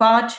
5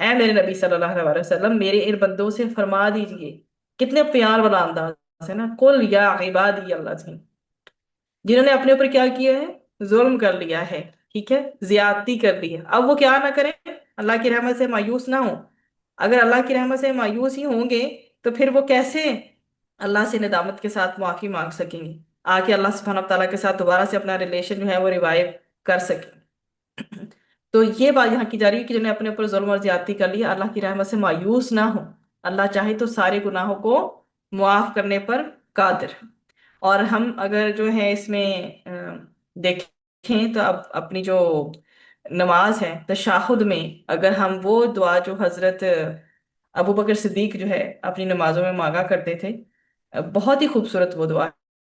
اے میرے نبی صلی اللہ علیہ وسلم، میرے ان بندوں سے فرما دیجئے، کتنے پیار والا انداز ہے نا، قل یا عبادی اللہ، جنہوں نے اپنے اوپر کیا کیا ہے، ظلم کر لیا ہے، ٹھیک ہے، زیادتی کر لی ہے، اب وہ کیا نہ کریں، اللہ کی رحمت سے مایوس نہ ہوں۔ اگر اللہ کی رحمت سے مایوس ہی ہوں گے تو پھر وہ کیسے اللہ سے ندامت کے ساتھ معافی مانگ سکیں گے، آ کے اللہ سبحانہ تعالیٰ کے ساتھ دوبارہ سے اپنا ریلیشن جو ہے وہ ریوائو کر سکیں۔ تو یہ بات یہاں کی جا رہی ہے کہ جنہوں نے اپنے اوپر ظلم اور زیادتی کر لی ہے، اللہ کی رحمت سے مایوس نہ ہو، اللہ چاہے تو سارے گناہوں کو معاف کرنے پر قادر ہے۔ اور ہم اگر جو ہے اس میں دیکھیں تو اب اپنی جو نماز ہے تشہد میں، اگر ہم وہ دعا جو حضرت ابو بکر صدیق جو ہے اپنی نمازوں میں مانگا کرتے تھے، بہت ہی خوبصورت وہ دعا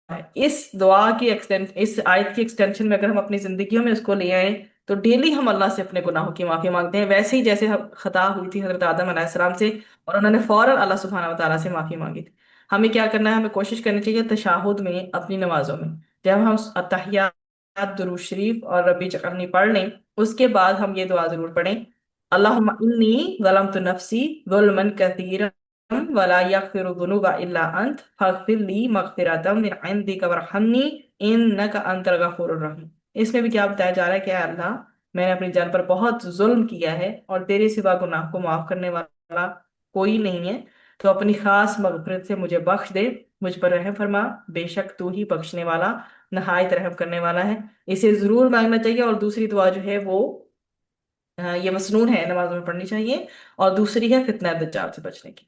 ہے۔ اس دعا کی اس آیت کی ایکسٹینشن میں اگر ہم اپنی زندگیوں میں اس کو لے آئیں تو ڈیلی ہم اللہ سے اپنے گناہوں کی معافی مانگتے ہیں، ویسے ہی جیسے خطا ہوئی تھی حضرت آدم علیہ السلام سے اور انہوں نے فوراً اللہ سبحانہ و تعالیٰ سے معافی مانگی تھی۔ ہمیں کیا کرنا ہے، ہمیں کوشش کرنی چاہیے تشہد میں اپنی نمازوں میں جب ہم اتحیات، درود شریف اور ربی اجعلنی پڑھ لیں، اس کے بعد ہم یہ دعا ضرور پڑھیں، اللہم انی ظلمت نفسی ظلما کثیرا ولا یغفر الذنوب الا انت فاغفر لی مغفرۃ من عندک وارحمنی انک انت الغفور الرحیم۔ اس میں بھی کیا بتایا جا رہا ہے کہ اے اللہ، میں نے اپنی جان پر بہت ظلم کیا ہے اور تیرے سوا گناہ کو معاف کرنے والا کوئی نہیں ہے، تو اپنی خاص مغفرت سے مجھے بخش دے، مجھ پر رحم فرما، بے شک تو ہی بخشنے والا نہایت رحم کرنے والا ہے۔ اسے ضرور مانگنا چاہیے، اور دوسری دعا جو ہے وہ یہ مسنون ہے، نماز میں پڑھنی چاہیے، اور دوسری ہے فتنہ دجال سے بچنے کی۔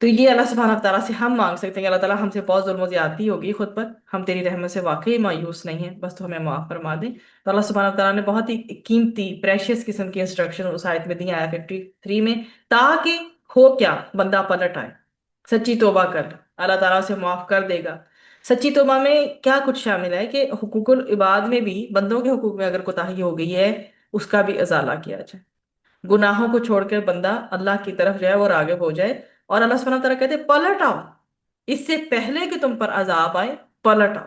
تو یہ اللہ سبحانہ تعالیٰ سے ہم مانگ سکتے ہیں کہ اللہ تعالیٰ ہم سے بہت ظلم و زیادتی ہوگی خود پر، ہم تیری رحمت سے واقعی مایوس نہیں ہیں، بس تو ہمیں معاف فرما دیں۔ تو اللہ سبحانہ تعالیٰ نے بہت ہی قیمتی پریشیس قسم کی انسٹرکشن اس آیت میں دی ہے 53 میں، تاکہ ہو کیا، بندہ پلٹ آئے، سچی توبہ کر لے، اللہ تعالیٰ سے معاف کر دے گا۔ سچی توبہ میں کیا کچھ شامل ہے کہ حقوق العباد میں بھی، بندوں کے حقوق میں اگر کوتاہی ہو گئی ہے اس کا بھی ازالہ کیا جائے، گناہوں کو چھوڑ کر بندہ اللہ کی طرف جائے اور راغب ہو جائے، اور اللہ سبحانہ تعالیٰ کہتے ہیں پلٹ آؤ، اس سے پہلے کہ تم پر عذاب آئے پلٹ آؤ،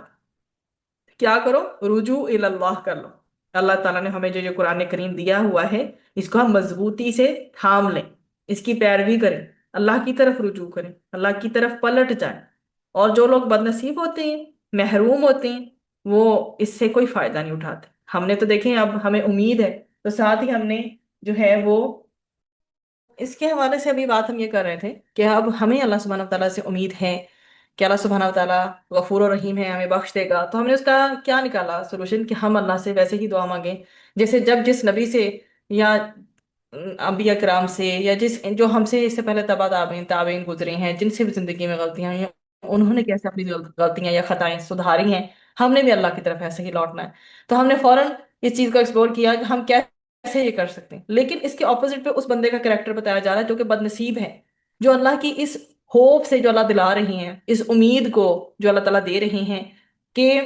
کیا کرو، رجوع اللہ کر لو۔ اللہ تعالیٰ نے ہمیں جو جو قرآن کریم دیا ہوا ہے اس کو ہم مضبوطی سے تھام لیں، اس کی پیروی کریں، اللہ کی طرف رجوع کریں، اللہ کی طرف پلٹ جائیں۔ اور جو لوگ بد نصیب ہوتے ہیں، محروم ہوتے ہیں، وہ اس سے کوئی فائدہ نہیں اٹھاتے۔ ہم نے تو دیکھیں، اب ہمیں امید ہے، تو ساتھ ہی ہم نے جو ہے وہ اس کے حوالے سے ابھی بات ہم یہ کر رہے تھے کہ اب ہمیں اللہ سبحانہ تعالیٰ سے امید ہے کہ اللہ سبحانہ تعالیٰ غفور و رحیم ہے، ہمیں بخش دے گا۔ تو ہم نے اس کا کیا نکالا سولوشن کہ ہم اللہ سے ویسے ہی دعا مانگیں جیسے جب جس نبی سے یا انبیاء کرام سے یا جو ہم سے اس سے پہلے تبا تابعین گزرے ہیں، جن سے بھی زندگی میں غلطیاں ہوئی ہیں، انہوں نے کیسے اپنی غلطیاں یا خطائیں سدھاری ہیں، ہم نے بھی اللہ کی طرف ایسے ہی لوٹنا ہے۔ تو ہم نے فوراً اس چیز کو ایکسپلور کیا کہ ہم کیسے یہ کر سکتے ہیں، لیکن اس کے اپوزٹ پہ اس بندے کا کریکٹر بتایا جا رہا ہے جو کہ بد نصیب ہے، جو اللہ کی اس ہوپ سے جو اللہ دلا رہی ہیں، اس امید کو جو اللہ تعالیٰ دے رہی ہیں کہ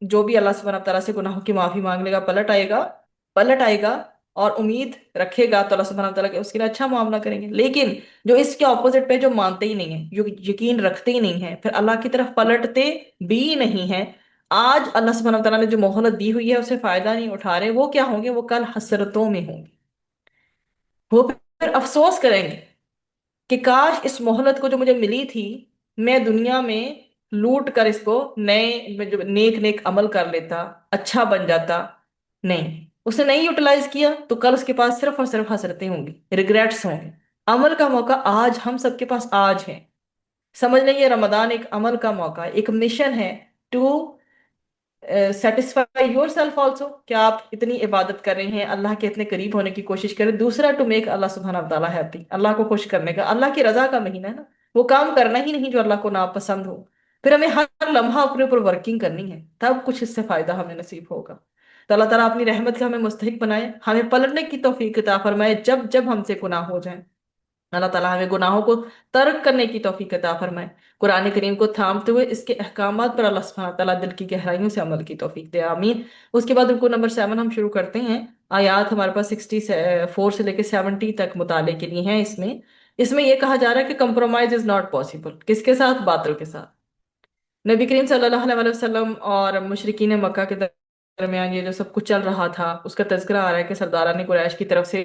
جو بھی اللہ سبحانہ تعالیٰ سے گناہوں کی معافی مانگ لے گا، پلٹ آئے گا اور امید رکھے گا، تو اللہ سبحانہ تعالیٰ اس کے لیے اچھا معاملہ کریں گے۔ لیکن جو اس کے اپوزٹ پہ جو مانتے ہی نہیں ہیں، جو یقین رکھتے ہی نہیں ہیں، پھر اللہ کی طرف پلٹتے بھی نہیں ہیں، آج اللہ سبحانہ تعالیٰ نے جو مہلت دی ہوئی ہے اسے فائدہ نہیں اٹھا رہے، وہ کیا ہوں گے، وہ کل حسرتوں میں ہوں گے، وہ پھر افسوس کریں گے کہ کاش اس مہلت کو جو مجھے ملی تھی، میں دنیا میں لوٹ کر اس کو جو نیک نیک عمل کر لیتا، اچھا بن جاتا، نہیں، اس نے نہیں یوٹیلائز کیا، تو کل اس کے پاس صرف اور صرف حسرتیں ہوں گی، ریگریٹس ہوں گے۔ عمل کا موقع آج ہم سب کے پاس آج ہے، سمجھ لیں یہ رمضان ایک عمل کا موقع ہے، ایک مشن ہے to satisfy yourself also, کہ آپ اتنی عبادت کر رہے ہیں، اللہ کے اتنے قریب ہونے کی کوشش کریں۔ دوسرا ٹو میک اللہ سبحانہ تعالیٰ ہیپی، اللہ کو خوش کرنے کا، اللہ کی رضا کا مہینہ ہے نا، وہ کام کرنا ہی نہیں جو اللہ کو ناپسند ہو، پھر ہمیں ہر لمحہ اپنے اوپر ورکنگ کرنی ہے، تب کچھ اس سے فائدہ ہمیں نصیب ہوگا۔ تو اللہ تعالیٰ اپنی رحمت کا ہمیں مستحق بنائے، ہمیں پلٹنے کی توفیق عطا فرمائے جب جب ہم سے گناہ ہو جائیں، اللہ تعالیٰ ہمیں گناہوں کو ترک کرنے کی توفیق عطا فرمائے، قرآن کریم کو تھامتے ہوئے اس کے احکامات پر اللہ سبحانہ تعالیٰ دل کی گہرائیوں سے عمل کی توفیق دے، آمین۔ اس کے بعد رکو نمبر 7 ہم شروع کرتے ہیں۔ آیات ہمارے پاس 64 سے لے کے 70 تک مطالعے کے لیے ہیں۔ اس میں یہ کہا جا رہا ہے کہ کمپرومائز از ناٹ پاسبل، کس کے ساتھ، باطل کے ساتھ۔ نبی کریم صلی اللہ علیہ وسلم اور مشرکین مکہ کے درمیان یہ جو سب کچھ چل رہا تھا، اس کا تذکرہ آ رہا ہے کہ سرداران قریش کی طرف سے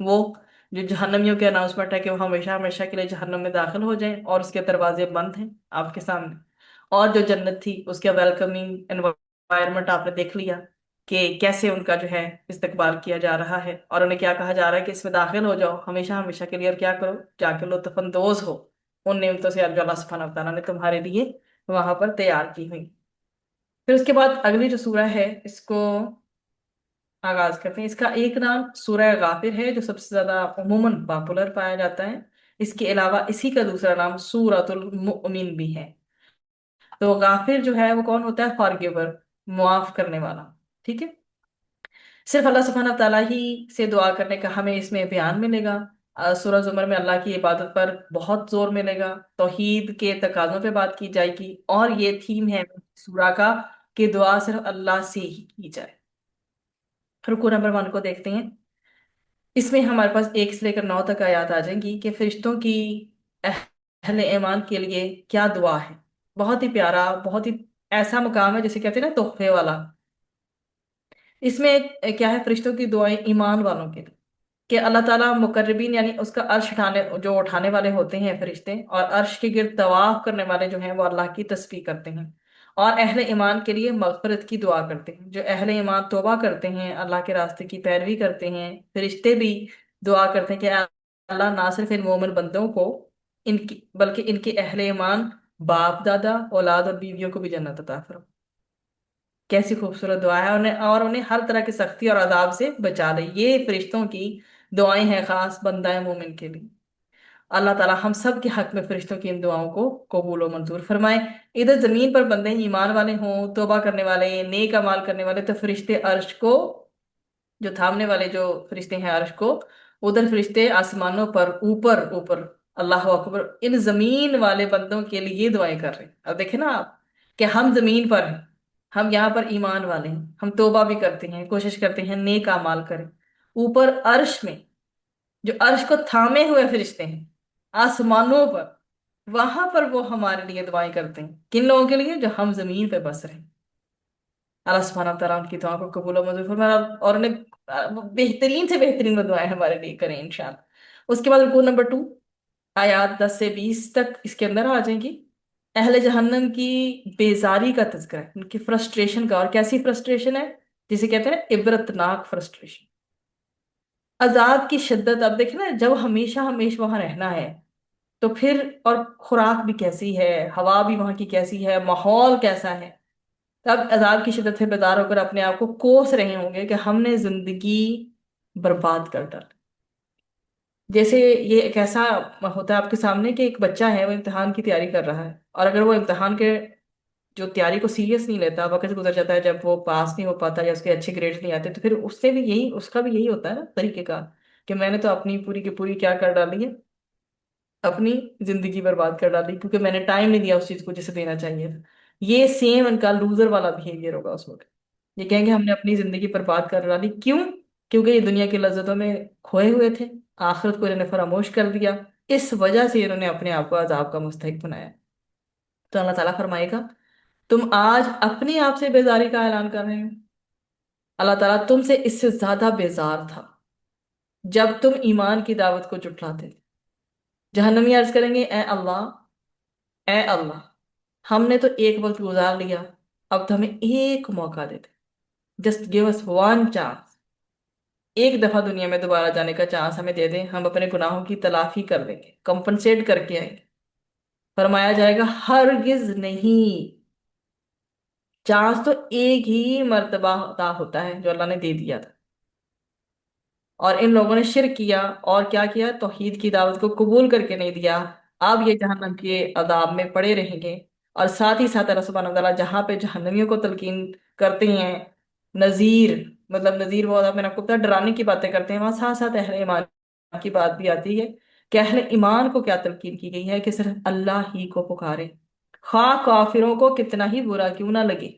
وہ جو جہنمیوں کی اناؤنسمنٹ ہے کہ وہ ہمیشہ ہمیشہ کے لیے جہنم میں داخل ہو جائیں اور اس کے دروازے بند ہیں آپ کے سامنے، اور جو جنت تھی اس کا ویلکمنگ انوائرمنٹ آپ نے دیکھ لیا کہ کیسے ان کا جو ہے استقبال کیا جا رہا ہے، اور انہیں کیا کہا جا رہا ہے کہ اس میں داخل ہو جاؤ ہمیشہ ہمیشہ کے لیے، اور کیا کرو، جا کے لطف اندوز ہو ان نعمتوں سے جو اللہ سبحانہ و تعالیٰ نے تمہارے لیے وہاں پر تیار کی ہوئی۔ پھر اس کے بعد اگلی جو سورہ ہے اس کو آغاز کرتے ہیں۔ اس کا ایک نام سورہ غافر ہے جو سب سے زیادہ عموماً پاپولر پایا جاتا ہے، اس کے علاوہ اسی کا دوسرا نام سورۃ المؤمن بھی ہے۔ تو غافر جو ہے وہ کون ہوتا ہے؟ فارگیور، معاف کرنے والا، ٹھیک ہے۔ صرف اللہ سبحانہ تعالیٰ ہی سے دعا کرنے کا ہمیں اس میں بیان ملے گا۔ سورہ زمر میں اللہ کی عبادت پر بہت زور ملے گا، توحید کے تقاضوں پہ بات کی جائے گی، اور یہ تھیم ہے سورہ کا کہ دعا صرف اللہ سے ہی کی جائے۔ رکوع نمبر 1 کو دیکھتے ہیں۔ اس میں ہمارے پاس 1 سے لے کر 9 تک آیات آ جائیں گی کہ فرشتوں کی اہل ایمان کے لیے کیا دعا ہے۔ بہت ہی پیارا، بہت ہی ایسا مقام ہے جسے کہتے ہیں نا تحفے والا۔ اس میں کیا ہے؟ فرشتوں کی دعائیں ایمان والوں کے لیے، کہ اللہ تعالیٰ مقربین یعنی اس کا عرش اٹھانے والے ہوتے ہیں فرشتے، اور عرش کے گرد طواف کرنے والے جو ہیں وہ اللہ کی تسبیح کرتے ہیں، اور اہل ایمان کے لیے مغفرت کی دعا کرتے ہیں۔ جو اہل ایمان توبہ کرتے ہیں، اللہ کے راستے کی پیروی کرتے ہیں، فرشتے بھی دعا کرتے ہیں کہ اے اللہ نہ صرف ان مومن بندوں کو ان کی بلکہ ان کے اہل ایمان، باپ دادا، اولاد اور بیویوں کو بھی جنت عطا فرما۔ کیسی خوبصورت دعا ہے، اور انہیں ہر طرح کی سختی اور عذاب سے بچا لے۔ یہ فرشتوں کی دعائیں ہیں خاص بندہ مومن کے لیے۔ اللہ تعالیٰ ہم سب کے حق میں فرشتوں کی ان دعاؤں کو قبول و منظور فرمائے۔ ادھر زمین پر بندے ایمان والے ہوں، توبہ کرنے والے، نیک اعمال کرنے والے، تو فرشتے عرش کو جو تھامنے والے جو فرشتے ہیں عرش کو، ادھر فرشتے آسمانوں پر اوپر اوپر، اللہ اکبر، ان زمین والے بندوں کے لیے یہ دعائیں کر رہے ہیں۔ اب دیکھیں نا آپ کہ ہم زمین پر ہیں، ہم یہاں پر ایمان والے ہیں، ہم توبہ بھی کرتے ہیں، کوشش کرتے ہیں نیک اعمال کریں، اوپر عرش میں جو عرش کو تھامے ہوئے فرشتے ہیں آسمانوں پر، وہاں پر وہ ہمارے لیے دعائیں کرتے ہیں۔ کن لوگوں کے لیے؟ جو ہم زمین پہ بس رہے ہیں۔ اللہ سبحانہ تعالیٰ ان کی دعا کو قبول و منظور فرمائے، اور انہیں بہترین سے بہترین وہ دعائیں ہمارے لیے کریں انشاءاللہ۔ اس کے بعد رکوع نمبر 2، آیات 10 سے 20 تک اس کے اندر آ جائیں گی۔ اہل جہنم کی بیزاری کا تذکرہ ہے، ان کی فرسٹریشن کا، اور کیسی فرسٹریشن ہے جسے کہتے ہیں عبرتناک فرسٹریشن، عذاب کی شدت۔ اب دیکھیں نا، جب ہمیشہ ہمیشہ وہاں رہنا ہے تو پھر، اور خوراک بھی کیسی ہے، ہوا بھی وہاں کی کیسی ہے، ماحول کیسا ہے، تب عذاب کی شدت سے بیدار ہو کر اپنے آپ کو کوس رہے ہوں گے کہ ہم نے زندگی برباد کر ڈالی۔ جیسے یہ ایک ایسا ہوتا ہے آپ کے سامنے کہ ایک بچہ ہے، وہ امتحان کی تیاری کر رہا ہے، اور اگر وہ امتحان کے جو تیاری کو سیریس نہیں لیتا، وقت گزر جاتا ہے، جب وہ پاس نہیں ہو پاتا یا اس کے اچھے گریڈز نہیں آتے، تو پھر اس کا بھی یہی ہوتا ہے نا طریقے کا، کہ میں نے تو اپنی پوری کی پوری کیا کر ڈالی ہے، اپنی زندگی برباد کر ڈالی، کیونکہ میں نے ٹائم نہیں دیا اس چیز کو جسے دینا چاہیے تھا۔ یہ سیم ان کا لوزر والا بہیویئر ہوگا اس وقت۔ یہ کہیں گے ہم نے اپنی زندگی برباد کر ڈالی، کیوں؟ کیونکہ یہ دنیا کی لذتوں میں کھوئے ہوئے تھے، آخرت کو انہوں نے فراموش کر دیا، اس وجہ سے انہوں نے اپنے آپ کو عذاب کا مستحق بنایا۔ تو اللہ تعالیٰ فرمائے گا تم آج اپنے آپ سے بیزاری کا اعلان کر رہے ہو، اللہ تعالیٰ تم سے اس سے زیادہ بیزار تھا جب تم ایمان کی دعوت کو جھٹلاتے تھے۔ جہنمی عرض کریں گے اے اللہ، اے اللہ، ہم نے تو ایک وقت گزار لیا، اب تو ہمیں ایک موقع دیتے، just give us one chance, ایک دفعہ دنیا میں دوبارہ جانے کا چانس ہمیں دے دیں، ہم اپنے گناہوں کی تلافی کر لیں گے، کمپنسیٹ کر کے آئیں گے۔ فرمایا جائے گا ہرگز نہیں، چانس تو ایک ہی مرتبہ عطا ہوتا ہے جو اللہ نے دے دیا تھا، اور ان لوگوں نے شرک کیا، اور کیا کیا؟ توحید کی دعوت کو قبول کر کے نہیں دیا، اب یہ جہنم کے عذاب میں پڑے رہیں گے۔ اور ساتھ ہی ساتھ اللہ سبحانہ وتعالیٰ جہاں پہ جہنمیوں کو تلقین کرتے ہیں، نذیر، مطلب نذیر وہ میں نے آپ کو بتایا ڈرانے کی باتیں کرتے ہیں، وہاں ساتھ ساتھ اہل ایمان کی بات بھی آتی ہے کہ اہل ایمان کو کیا تلقین کی گئی ہے کہ صرف اللہ ہی کو پکارے، خواہ کافروں کو کتنا ہی برا کیوں نہ لگے۔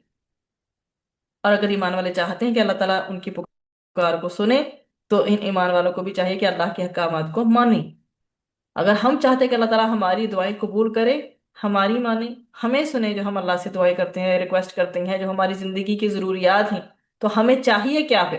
اور اگر ایمان والے چاہتے ہیں کہ اللہ تعالیٰ ان کی پکار کو سنے، تو ان ایمان والوں کو بھی چاہیے کہ اللہ کے احکامات کو مانیں۔ اگر ہم چاہتے ہیں کہ اللہ تعالیٰ ہماری دعائیں قبول کرے، ہماری مانیں، ہمیں سنے جو ہم اللہ سے دعائیں کرتے ہیں، ریکویسٹ کرتے ہیں، جو ہماری زندگی کی ضروریات ہیں، تو ہمیں چاہیے کیا پھر؟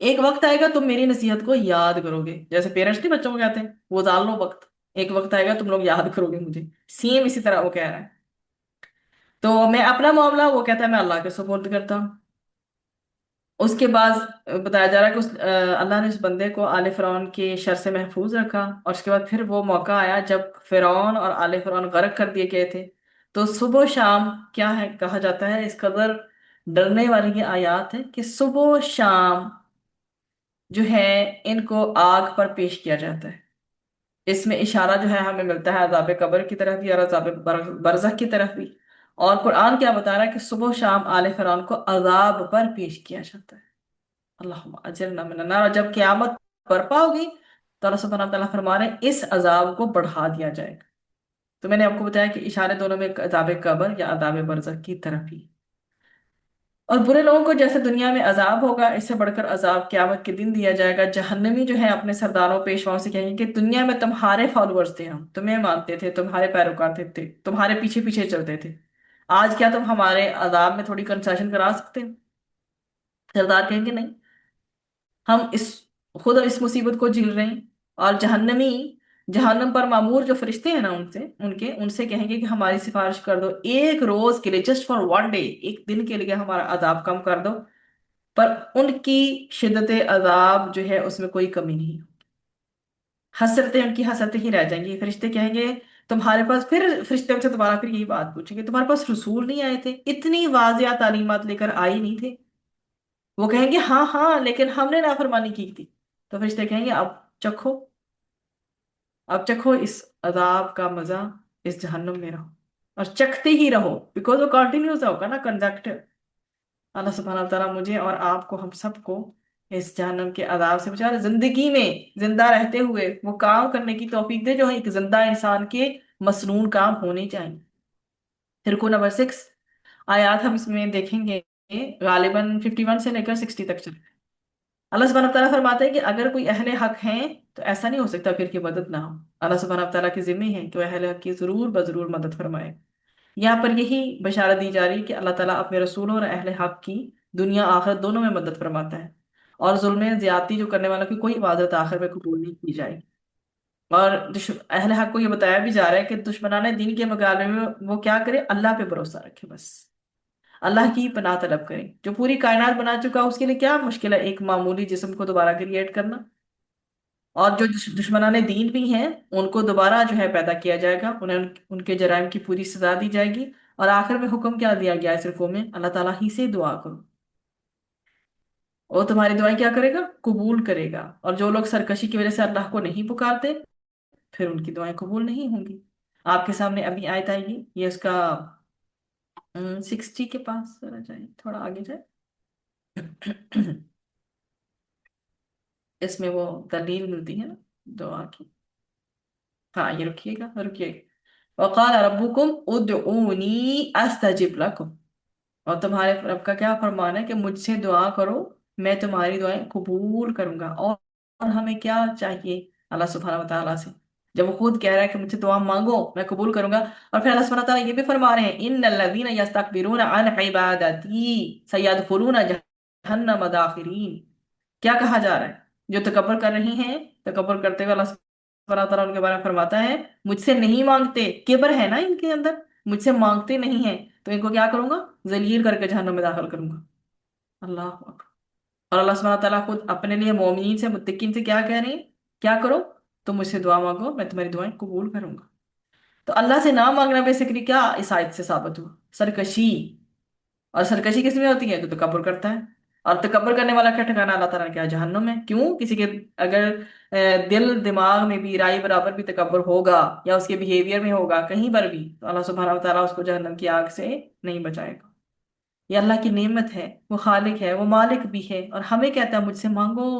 ایک وقت آئے گا تم میری نصیحت کو یاد کرو گے، جیسے پیرنٹس نہیں بچوں کو کہتے ہیں وہ ڈال لو وقت، ایک وقت آئے گا تم لوگ یاد کرو گے مجھے، سیم اسی طرح وہ کہہ رہا ہے۔ تو میں اپنا معاملہ، وہ کہتا ہے میں اللہ کے سپورٹ کرتا ہوں۔ اس کے بعد بتایا جا رہا ہے کہ اللہ نے اس بندے کو آل فرعون کے شر سے محفوظ رکھا، اور اس کے بعد پھر وہ موقع آیا جب فرعون اور آل فرعون غرق کر دیے گئے تھے۔ تو صبح و شام کیا ہے کہا جاتا ہے، اس قدر ڈرنے والی یہ آیات ہے کہ صبح و شام جو ہے ان کو آگ پر پیش کیا جاتا ہے۔ اس میں اشارہ جو ہے ہمیں ملتا ہے عذاب قبر کی طرف بھی اور عذاب برزخ کی طرف بھی۔ اور قرآن کیا بتا رہا ہے کہ صبح و شام آل فرعون کو عذاب پر پیش کیا جاتا ہے۔ اللہم اجرنا من النار، اور جب قیامت برپا ہوگی تو اللہ سبحانہ وتعالیٰ فرما رہے ہیں اس عذاب کو بڑھا دیا جائے گا۔ تو میں نے آپ کو بتایا کہ اشارے دونوں میں عذاب قبر یا عذاب برزخ کی طرف ہی۔ اور برے لوگوں کو جیسے دنیا میں عذاب ہوگا، اس سے بڑھ کر عذاب قیامت کے دن دیا جائے گا۔ جہنمی جو ہے اپنے سرداروں پیشواؤں سے کہیں گے کہ دنیا میں تمہارے فالوورز تھے، ہم تمہیں مانتے تھے، تمہارے پیروکار تھے، تمہارے پیچھے پیچھے چلتے تھے، آج کیا تم ہمارے عذاب میں تھوڑی کنسیشن کرا سکتے ہیں؟ سردار کہیں گے نہیں، ہم خود اس مصیبت کو جھیل رہے ہیں۔ اور جہنمی جہنم پر معمور جو فرشتے ہیں نا، ان سے کہیں گے کہ ہماری سفارش کر دو ایک روز کے لیے، جسٹ فار ون ڈے، ایک دن کے لیے ہمارا عذاب کم کر دو۔ پر ان کی شدت عذاب جو ہے اس میں کوئی کمی نہیں، حسرتیں ان کی حسرتیں ہی رہ جائیں گی۔ فرشتے کہیں گے تمہارے پاس، پھر فرشتے ان سے دوبارہ پھر یہی بات پوچھیں گے تمہارے پاس رسول نہیں آئے تھے، اتنی واضح تعلیمات لے کر آئی نہیں تھے؟ وہ کہیں گے ہاں ہاں لیکن ہم نے نافرمانی کی تھی۔ تو فرشتے کہیں گے اب چکھو، اب چکھو اس عذاب کا مزہ، اس جہنم میں رہو اور چکھتے ہی رہو، بیکاز وہ کنٹینیوس ہوگا نا، کنزیکٹو۔ اللہ سبحانہ و تعالیٰ مجھے اور آپ کو، ہم سب کو اس جہنم کے عذاب سے بچا، زندگی میں زندہ رہتے ہوئے وہ کام کرنے کی توفیق دے جو ایک زندہ انسان کے مسنون کام ہونے چاہیے۔ پھر کو نمبر 6 آیات ہم اس میں دیکھیں گے، غالباً 51 سے لے کر 60 تک چلے۔ اللہ سبحانہ وتعالیٰ فرماتے ہیں کہ اگر کوئی اہل حق ہیں تو ایسا نہیں ہو سکتا پھر کی مدد نہ ہو۔ اللہ سبحانہ وتعالیٰ کی ذمہ ہے کہ وہ اہل حق کی ضرور بضرور مدد فرمائے۔ یہاں پر یہی بشارت دی جا رہی ہے کہ اللہ تعالیٰ اپنے رسولوں اور اہل حق کی دنیا آخرت دونوں میں مدد فرماتا ہے، اور ظلم زیادتی جو کرنے والوں کی کوئی عبادت آخر میں قبول نہیں کی جائے گی۔ اور اہل حق کو یہ بتایا بھی جا رہا ہے کہ دشمنان دین کے مقابلے میں وہ کیا کرے، اللہ پہ بھروسہ رکھے، بس اللہ کی پناہ طلب کریں۔ جو پوری کائنات بنا چکا اس کے لیے کیا مشکل ہے ایک معمولی جسم کو دوبارہ کریٹ کرنا؟ اور جو دشمنان دین بھی ہیں ان کو دوبارہ جو ہے پیدا کیا جائے گا، انہیں ان کے جرائم کی پوری سزا دی جائے گی۔ اور آخر میں حکم کیا دیا گیا ہے صرف میں، اللہ تعالیٰ ہی سے دعا کرو، اور تمہاری دعائیں کیا کرے گا، قبول کرے گا۔ اور جو لوگ سرکشی کی وجہ سے اللہ کو نہیں پکارتے پھر ان کی دعائیں قبول نہیں ہوں گی۔ آپ کے سامنے ابھی آیت آئے گی، یہ اس کا 60 کے پاس ذرا جائیں، تھوڑا آگے جائیں۔ اس میں وہ دلیل ملتی ہے نا دعا کی۔ ہاں یہ رکیے گا، رکیے گا۔ وقال ربکم ادعونی استجب لکم، اور تمہارے رب کا کیا فرمان ہے کہ مجھ سے دعا کرو میں تمہاری دعائیں قبول کروں گا۔ اور ہمیں کیا چاہیے اللہ سبحانہ وتعالیٰ سے، جب وہ خود کہہ رہا ہے کہ مجھ سے دعا مانگو میں قبول کروں گا، اور پھر اللہ سبحانہ وتعالیٰ یہ بھی فرما رہے ہیں ان الذین یستکبرون عن عبادتی سیدخلون جہنم داخرین۔ کیا کہا جا رہا ہے؟ جو تکبر کر رہی ہیں، تکبر کرتے ہوئے اللہ سبحانہ تعالیٰ ان کے بارے میں فرماتا ہے مجھ سے نہیں مانگتے، کبر ہے نا ان کے اندر، مجھ سے مانگتے نہیں ہیں تو ان کو کیا کروں گا، ذلیل کر کے جہنم میں داخل کروں گا۔ اللہ اکبر۔ اور اللہ سبحانہ تعالیٰ خود اپنے لیے مومنین سے، متقین سے کیا کہہ رہے ہیں، کیا کرو، تم مجھ سے دعا مانگو میں تمہاری دعائیں قبول کروں گا۔ تو اللہ سے نہ مانگنا بیسیکلی کیا اس آیت سے ثابت ہوا، سرکشی۔ اور سرکشی کس میں ہوتی ہے، جو تکبر کرتا ہے، اور تکبر کرنے والا کیا ٹھکانا اللہ تعالیٰ نے کیا، جہنم ہے۔ کیوں؟ کسی کے اگر دل دماغ میں بھی رائے برابر بھی تکبر ہوگا یا اس کے بیہیویئر میں ہوگا کہیں پر بھی، تو اللہ سبحانہ و تعالیٰ اس کو جہنم کی آگ سے نہیں بچائے گا۔ یہ اللہ کی نعمت ہے، وہ خالق ہے، وہ مالک بھی ہے، اور ہمیں کہتا ہے مجھ سے مانگو،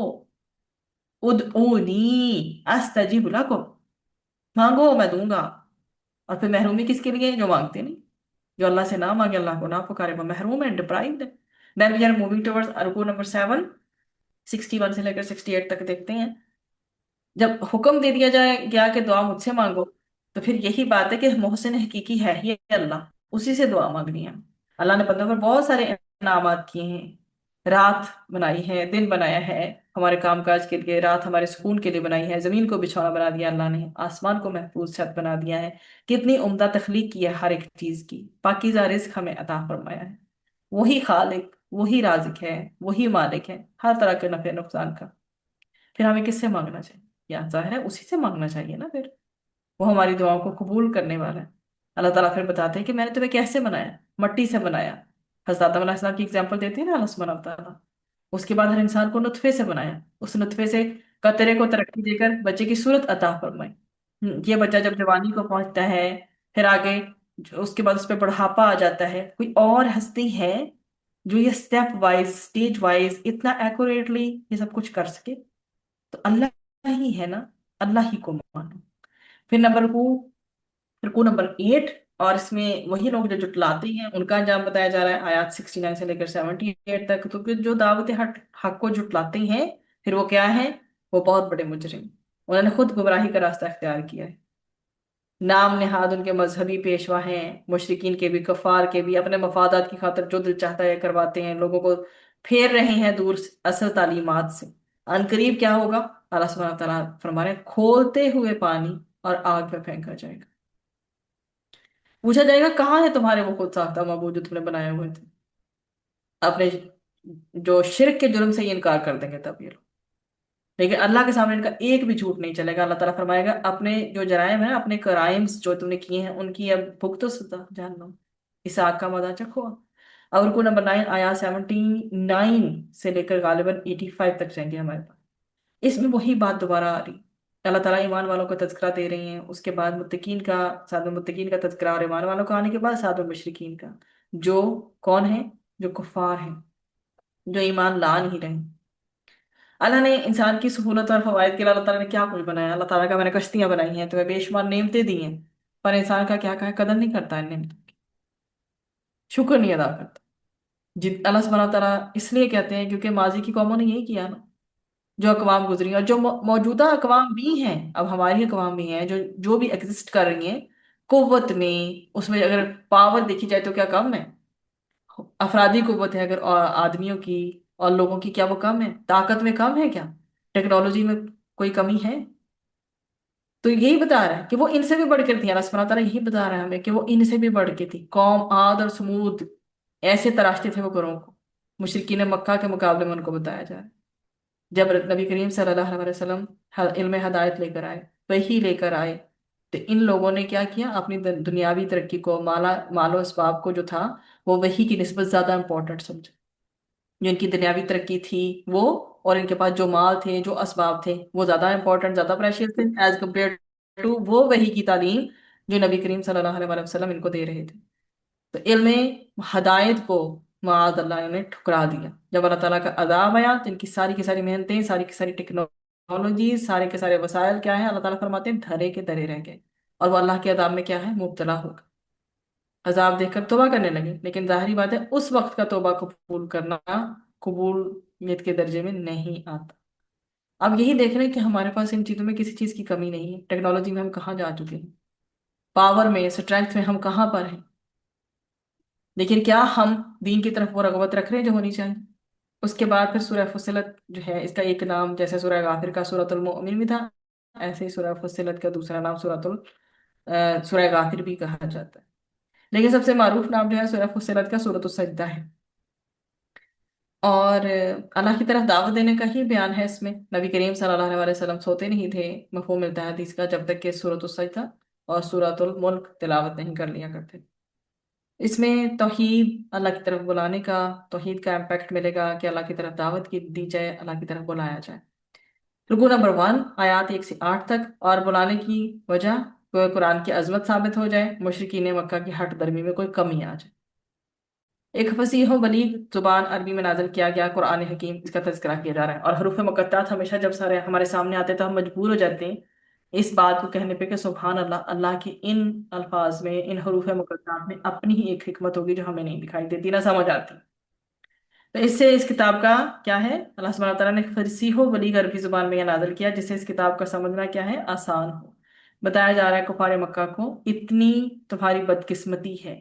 ادعونی استجب لکم، مانگو میں دوں گا۔ اور پھر محرومی کس کے لیے، جو مانگتے نہیں، جو اللہ سے نہ مانگے، اللہ کو نہ پکارے، وہ محروم ہے، ڈپرائیوڈ ہے۔ دین وی آر موونگ ٹورڈز رکوع نمبر 7، 61 سے لے کر 68 تک دیکھتے ہیں۔ جب حکم دے دیا جائے گیا کہ دعا مجھ سے مانگو، تو پھر یہی بات ہے کہ محسن حقیقی ہے یہ اللہ، اسی سے دعا مانگنی ہے۔ اللہ نے بندوں پر بہت سارے انعامات کیے ہیں، رات بنائی ہے، دن بنایا ہے ہمارے کام کاج کے لیے، رات ہمارے سکون کے لیے بنائی ہے، زمین کو بچھونا بنا دیا اللہ نے، آسمان کو محفوظ چھت بنا دیا ہے، کتنی عمدہ تخلیق کی ہے ہر ایک چیز کی، پاکیزہ رزق ہمیں عطا فرمایا ہے۔ وہی خالق، وہی رازق ہے، وہی مالک ہے ہر طرح کے نفع نقصان کا۔ پھر ہمیں کس سے مانگنا چاہیے؟ یا ظاہر ہے اسی سے مانگنا چاہیے نا پھر، وہ ہماری دعاؤں کو قبول کرنے والا ہے۔ اللہ تعالیٰ پھر بتاتے ہیں کہ میں نے تمہیں کیسے بنایا، مٹی سے بنایا۔ حضرت آدم علیہ السلام کی اگزامپل دیتے ہیں نا اللہ سبحانہ وتعالیٰ۔ اس کے بعد ہر انسان کو نطفے سے بنایا، اس نطفے سے قطرے کو ترقی دے کر بچے کی صورت عطا فرمائی۔ یہ بچہ جب جوانی کو پہنچتا ہے، پھر آگے اس کے بعد اس پہ بڑھاپا آ جاتا ہے، کوئی اور ہستی ہے جو یہ اسٹیپ وائز اسٹیج وائز اتنا ایکوریٹلی یہ سب کچھ کر سکے؟ تو اللہ ہی ہے نا، اللہ ہی کو مانو۔ پھر رکو نمبر 8، اور اس میں وہی لوگ جو جٹلاتے ہیں ان کا انجام بتایا جا رہا ہے آیات 69 سے لے کر 78 تک۔ تو پھر جو دعوت حق کو جٹلاتے ہیں پھر وہ کیا ہے؟ وہ بہت بڑے مجرم، انہوں نے خود گمراہی کا راستہ اختیار کیا ہے۔ نام نہاد ان کے مذہبی پیشوا ہیں، مشرکین کے بھی کفار کے بھی، اپنے مفادات کی خاطر جو دل چاہتا ہے کرواتے ہیں، لوگوں کو پھیر رہے ہیں دور اصل تعلیمات سے۔ ان قریب کیا ہوگا؟ اللہ سبحانہ تعالیٰ فرما رہے ہیں کھولتے ہوئے پانی اور آگ میں پھینکا جائے گا۔ پوچھا جائے گا کہاں ہے تمہارے وہ خود ساختہ معبود جو تم نے بنائے ہوئے تھے؟ اپنے جو شرک کے جرم سے یہ انکار کر دیں گے تب یہ لوگ، لیکن اللہ کے سامنے ان کا ایک بھی جھوٹ نہیں چلے گا۔ اللہ تعالیٰ فرمائے گا اپنے جو جرائم ہیں، اپنے کرائمز جو تم نے کیے ہیں ان کی اب بھگتو سزا جہنم، اس آگ کا مزہ چکھو۔ اور رکو نمبر 9 آیات 79 سے لے کر غالباً 85 تک جائیں گے ہمارے پاس۔ اس میں وہی بات دوبارہ آ رہی، اللہ تعالیٰ ایمان والوں کا تذکرہ دے رہی ہیں، اس کے بعد متقین کا، ساتھ میں متقین کا تذکرہ، اور ایمان والوں کا آنے کے بعد ساتھ میں مشرکین کا، جو کون ہیں؟ جو کفار ہیں، جو ایمان لا نہیں رہے۔ اللہ نے انسان کی سہولت اور فوائد کے لیے اللہ تعالیٰ نے کیا کچھ بنایا؟ اللہ تعالیٰ کا میں نے کشتیاں بنائی ہیں، تمہیں بے شمار نعمتیں دی ہیں، پر انسان کا کیا کہا ہے؟ قدر نہیں کرتا ہے نعمتوں کی، شکر نہیں ادا کرتا۔ اللہ سبحانہ تعالیٰ اس لیے کہتے ہیں کیونکہ ماضی کی قوموں نے یہی کیا نا، جو اقوام گزری ہیں اور جو موجودہ اقوام بھی ہیں، اب ہماری اقوام بھی ہیں جو جو بھی ایگزسٹ کر رہی ہیں قوت میں، اس میں اگر پاور دیکھی جائے تو کیا کم ہے؟ افرادی قوت ہے اگر آدمیوں کی اور لوگوں کی، کیا وہ کم ہے؟ طاقت میں کم ہے کیا؟ ٹیکنالوجی میں کوئی کمی ہے؟ تو یہی بتا رہا ہے کہ وہ ان سے بھی بڑھ کر تھی، اللہ سبحانہ تعالیٰ یہی بتا رہا ہے ہمیں کہ وہ ان سے بھی بڑھ کے تھی۔ قوم عاد اور سمود ایسے تراشتے تھے وہ گروہوں کو، مشرکین مکہ کے مقابلے میں ان کو بتایا جا رہا ہے۔ جب نبی کریم صلی اللہ علیہ وسلم علم ہدایت لے کر آئے، وحی لے کر آئے، تو ان لوگوں نے کیا کیا؟ اپنی دنیاوی ترقی کو، مال و اسباب کو جو تھا وہ وحی کی نسبت زیادہ امپورٹنٹ سمجھا۔ جو ان کی دنیاوی ترقی تھی وہ، اور ان کے پاس جو مال تھے، جو اسباب تھے، وہ زیادہ امپورٹنٹ، زیادہ پریشیس تھے ایز کمپیئر ٹو وہ وحی کی تعلیم جو نبی کریم صلی اللہ علیہ وسلم ان کو دے رہے تھے۔ تو علم ہدایت کو معاذ اللہ نے ٹھکرا دیا۔ جب اللہ تعالیٰ کا عذاب آیا تو ان کی ساری کی ساری محنتیں، ساری کی ساری ٹیکنالوجی، سارے کے سارے وسائل کیا ہیں؟ اللہ تعالیٰ فرماتے ہیں دھرے کے دھرے رہ گئے، اور وہ اللہ کے عذاب میں کیا ہے؟ مبتلا ہوگا۔ عذاب دیکھ کر توبہ کرنے لگے، لیکن ظاہری بات ہے اس وقت کا توبہ قبول کرنا قبولیت کے درجے میں نہیں آتا۔ اب یہی دیکھ رہے ہیں کہ ہمارے پاس ان چیزوں میں کسی چیز کی کمی نہیں ہے، ٹیکنالوجی میں ہم کہاں جا چکے ہیں، پاور میں، اسٹرینتھ میں ہم کہاں پر ہیں، لیکن کیا ہم دین کی طرف وہ رغبت رکھ رہے ہیں جو ہونی چاہیے؟ اس کے بعد پھر سورہ فصلت جو ہے، اس کا ایک نام جیسے سورہ غافر کا سورۃ المؤمن بھی تھا، ایسے ہی سورہ فصلت کا دوسرا نام سورہ غافر بھی کہا جاتا ہے، لیکن سب سے معروف نام جو ہے سورہ فصلت کا سورۃ السجدہ ہے۔ اور اللہ کی طرف دعوت دینے کا ہی بیان ہے اس میں۔ نبی کریم صلی اللہ علیہ وسلم سوتے نہیں تھے، مفہوم ملتا ہے حدیث کا، جب تک کہ سورۃ السجدہ اور سورۃ الملک تلاوت نہیں کر لیا کرتے۔ اس میں توحید، اللہ کی طرف بلانے کا، توحید کا امپیکٹ ملے گا کہ اللہ کی طرف دعوت کی دی جائے، اللہ کی طرف بلایا جائے۔ رکو نمبر 1 آیات 1 سے 8 تک، اور بلانے کی وجہ کوئی قرآن کی عظمت ثابت ہو جائے، مشرکین مکہ کی ہٹ درمی میں کوئی کمی آ جائے۔ ایک فصیح و بلیغ زبان عربی میں نازل کیا گیا قرآن حکیم، اس کا تذکرہ کیا جا رہا ہے، اور حروف مقطعات ہمیشہ جب سارے ہمارے سامنے آتے تو ہم مجبور ہو جاتے ہیں اس بات کو کہنے پہ کہ سبحان اللہ، اللہ کے ان الفاظ میں، ان حروف مقطعات میں اپنی ہی ایک حکمت ہوگی جو ہمیں نہیں دکھائی دیتی، نہ سمجھ آتی۔ تو اس سے اس کتاب کا کیا ہے؟ اللہ سبحانہ تعالیٰ نے فصیح و بلیغ عربی زبان میں یہ نازل کیا جس سے اس کتاب کا سمجھنا کیا ہے؟ آسان ہو۔ بتایا جا رہا ہے کفار مکہ کو اتنی تمہاری بدقسمتی ہے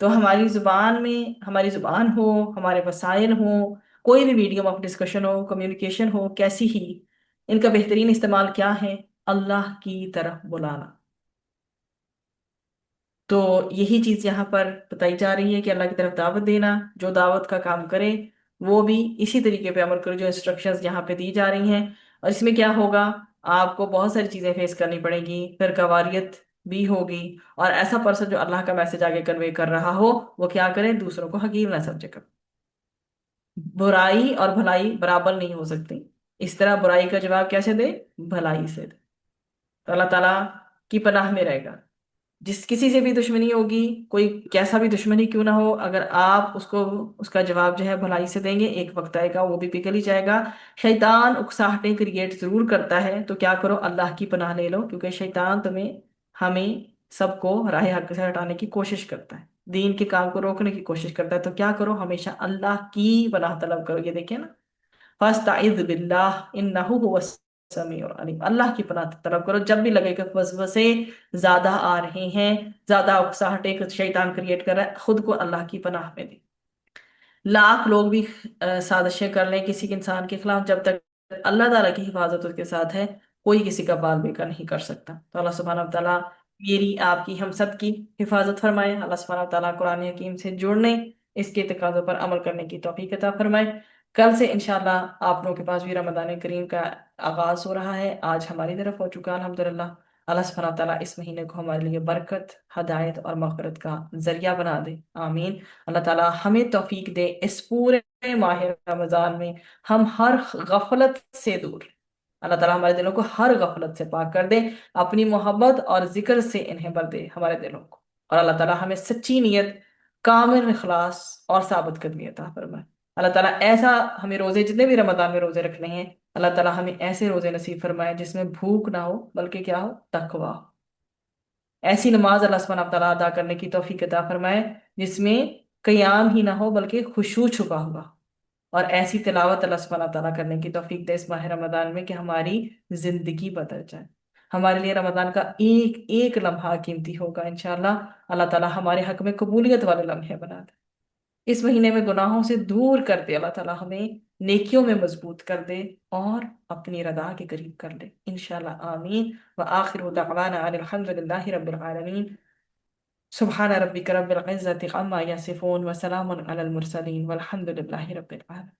تو ہماری زبان ہو، ہمارے وسائل ہوں، کوئی بھی میڈیم آف ڈسکشن ہو، کمیونیکیشن ہو، کیسی ہی، ان کا بہترین استعمال کیا ہے؟ اللہ کی طرف بلانا۔ تو یہی چیز یہاں پر بتائی جا رہی ہے کہ اللہ کی طرف دعوت دینا، جو دعوت کا کام کرے وہ بھی اسی طریقے پہ عمل کرے جو انسٹرکشنز یہاں پہ دی جا رہی ہیں۔ اور اس میں کیا ہوگا؟ آپ کو بہت ساری چیزیں فیس کرنی پڑیں گی، پھر قواریت بھی ہوگی، اور ایسا پرسن جو اللہ کا میسج آگے کنوے کر رہا ہو وہ کیا کرے؟ دوسروں کو حقیر نہ سمجھے کر۔ برائی اور بھلائی برابر نہیں ہو سکتی، اس طرح برائی کا جواب کیسے دے؟ بھلائی سے دے۔ تو اللہ تعالیٰ کی پناہ میں رہے گا، جس کسی سے بھی دشمنی ہوگی، کوئی کیسا بھی دشمنی کیوں نہ ہو، اگر آپ اس کو اس کا جواب جو ہے بھلائی سے دیں گے، ایک وقت آئے گا وہ بھی پگھل ہی جائے گا۔ شیطان اکساہٹیں کریٹ ضرور کرتا ہے، تو کیا کرو؟ اللہ کی پناہ لے لو، کیونکہ شیطان ہمیں سب کو راہ حق سے ہٹانے کی کوشش کرتا ہے، دین کے کام کو روکنے کی کوشش کرتا ہے۔ تو کیا کرو؟ ہمیشہ اللہ کی پناہ طلب کرو۔ یہ دیکھیں نا، فاستعذ باللہ انہ هو السمیع العلیم، اللہ کی پناہ طلب کرو جب بھی لگے کہ وسوسے زیادہ آ رہے ہیں، زیادہ اکساہٹیں شیطان کریٹ کر رہا ہے، خود کو اللہ کی پناہ میں دے۔ لاکھ لوگ بھی سازشیں کر لیں کسی انسان کے خلاف، جب تک اللہ تعالیٰ کی حفاظت اس کے ساتھ ہے، کوئی کسی کا بال بیکا نہیں کر سکتا۔ تو اللہ سبحانہ و تعالیٰ میری، آپ کی، ہم سب کی حفاظت فرمائے۔ اللہ سبحانہ و تعالیٰ قرآن حکیم سے جڑنے، اس کے تقاضوں پر عمل کرنے کی توفیق عطا فرمائے۔ کل سے انشاءاللہ آپ لوگوں کے پاس بھی رمضان کریم کا آغاز ہو رہا ہے، آج ہماری طرف ہو چکا الحمدللہ۔ اللہ سبحانہ و تعالیٰ اس مہینے کو ہمارے لیے برکت، ہدایت اور مغفرت کا ذریعہ بنا دے، آمین۔ اللہ تعالیٰ ہمیں توفیق دے اس پورے ماہ رمضان میں ہم ہر غفلت سے دور، اللہ تعالیٰ ہمارے دلوں کو ہر غفلت سے پاک کر دے، اپنی محبت اور ذکر سے انہیں بھر دے ہمارے دلوں کو، اور اللہ تعالیٰ ہمیں سچی نیت، کامل اخلاص اور ثابت قدمی عطا فرمائے۔ اللہ تعالیٰ ایسا ہمیں روزے، جتنے بھی رمضان میں روزے رکھنے ہیں، اللہ تعالیٰ ہمیں ایسے روزے نصیب فرمائے جس میں بھوک نہ ہو بلکہ کیا ہو؟ تقوی ہو۔ ایسی نماز اللہ سبحانہ و تعالیٰ ادا کرنے کی توفیق عطا فرمائے جس میں قیام ہی نہ ہو بلکہ خشوع چھپا ہوا، اور ایسی تلاوت اللہ سبحانہ و تعالیٰ کرنے کی توفیق دے اس ماہ رمضان میں کہ ہماری زندگی بدل جائے، ہمارے لیے رمضان کا ایک ایک لمحہ قیمتی ہوگا انشاءاللہ۔ اللہ تعالیٰ ہمارے حق میں قبولیت والے لمحے بنا دے، اس مہینے میں گناہوں سے دور کر دے، اللہ تعالیٰ ہمیں نیکیوں میں مضبوط کر دے اور اپنی رضا کے قریب کر لے انشاءاللہ، آمین۔ وآخر دعوانا ان الحمد للہ رب العالمین۔ سبحان ربک رب العزة عما یصفون وسلام علی المرسلین والحمد للہ رب العالمین۔